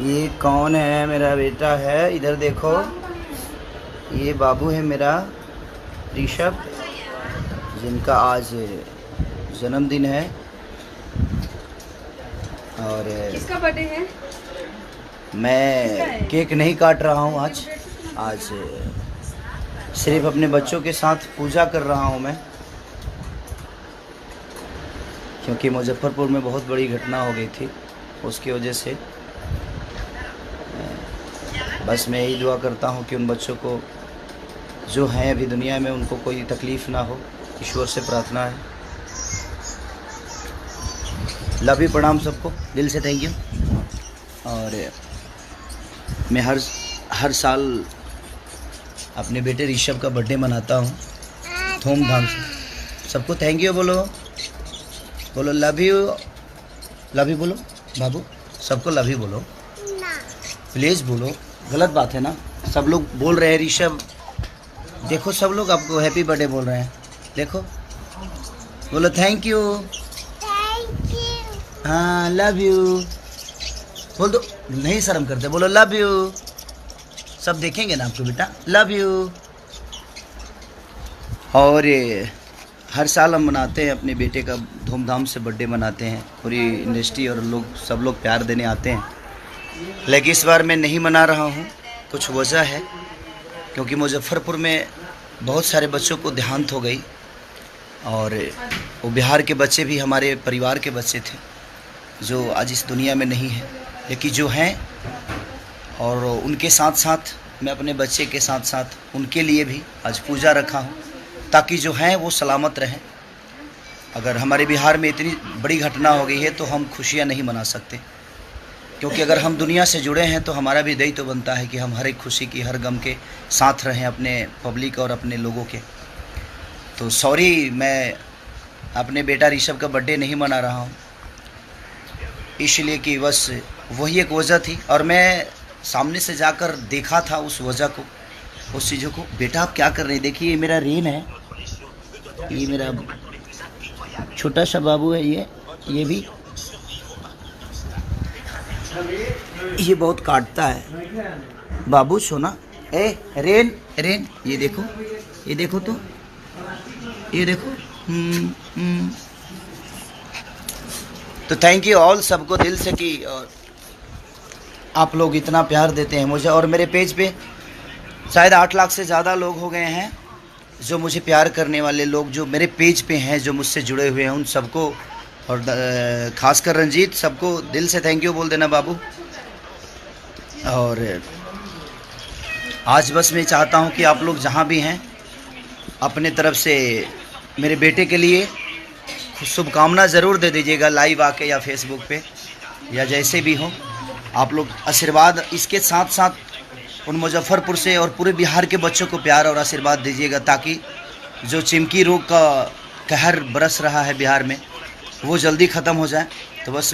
ये कौन है? मेरा बेटा है, इधर देखो। ये बाबू है मेरा ऋषभ, जिनका आज जन्मदिन है। और किसका बर्थडे है? मैं केक नहीं काट रहा हूँ आज सिर्फ अपने बच्चों के साथ पूजा कर रहा हूँ मैं, क्योंकि मुजफ्फरपुर में बहुत बड़ी घटना हो गई थी। उसकी वजह से बस मैं यही दुआ करता हूँ कि उन बच्चों को जो हैं अभी दुनिया में, उनको कोई तकलीफ़ ना हो। ईश्वर से प्रार्थना है। लव यू, प्रणाम सबको दिल से, थैंक यू। और मैं हर साल अपने बेटे ऋषभ का बर्थडे मनाता हूँ धूमधाम से। सबको थैंक यू बोलो, बोलो लव यू बोलो बाबू, सबको लव यू बोलो प्लीज़ बोलो। गलत बात है ना, सब लोग बोल रहे हैं ऋषभ, देखो सब लोग आपको हैप्पी बर्थडे बोल रहे हैं। देखो बोलो थैंक यू, हाँ लव यू बोल दो, नहीं शर्म करते, बोलो लव यू। सब देखेंगे ना आपको बेटा, लव यू। और हर साल हम मनाते हैं अपने बेटे का, धूमधाम से बर्थडे मनाते हैं। पूरी इंडस्ट्री और लोग, सब लोग प्यार देने आते हैं। लेकिन इस बार मैं नहीं मना रहा हूँ, कुछ वजह है, क्योंकि मुजफ्फरपुर में बहुत सारे बच्चों को देहांत हो गई। और वो बिहार के बच्चे भी हमारे परिवार के बच्चे थे, जो आज इस दुनिया में नहीं हैं, लेकिन जो हैं। और उनके साथ साथ मैं अपने बच्चे के साथ साथ उनके लिए भी आज पूजा रखा हूँ, ताकि जो हैं वो सलामत रहें। अगर हमारे बिहार में इतनी बड़ी घटना हो गई है तो हम खुशियाँ नहीं मना सकते, क्योंकि अगर हम दुनिया से जुड़े हैं तो हमारा भी दायित्व तो बनता है कि हम हर एक खुशी की, हर गम के साथ रहें अपने पब्लिक और अपने लोगों के। तो सॉरी, मैं अपने बेटा ऋषभ का बर्थडे नहीं मना रहा हूँ, इसलिए कि बस वही एक वजह थी। और मैं सामने से जाकर देखा था उस वजह को, उस चीज़ों को। बेटा आप क्या कर रहे हैं? देखिए ये मेरा रेन है, ये मेरा छोटा सा बाबू है, ये भी, ये बहुत काटता है बाबू सोना। ए रेन, ये देखो तो, ये देखो। तो थैंक यू ऑल, सबको दिल से कि और आप लोग इतना प्यार देते हैं मुझे। और मेरे पेज पे शायद 8 लाख से ज़्यादा लोग हो गए हैं जो मुझे प्यार करने वाले लोग, जो मेरे पेज पे हैं, जो मुझसे जुड़े हुए हैं, उन सबको, और ख़ासकर रंजीत, सबको दिल से थैंक यू बोल देना बाबू। और आज बस मैं चाहता हूं कि आप लोग जहां भी हैं, अपने तरफ से मेरे बेटे के लिए शुभकामना ज़रूर दे दीजिएगा, लाइव आके या फेसबुक पे या जैसे भी हो। आप लोग आशीर्वाद, इसके साथ साथ उन मुजफ्फरपुर से और पूरे बिहार के बच्चों को प्यार और आशीर्वाद दीजिएगा, ताकि जो चिमकी रोग का कहर बरस रहा है बिहार में, वो जल्दी ख़त्म हो जाए। तो बस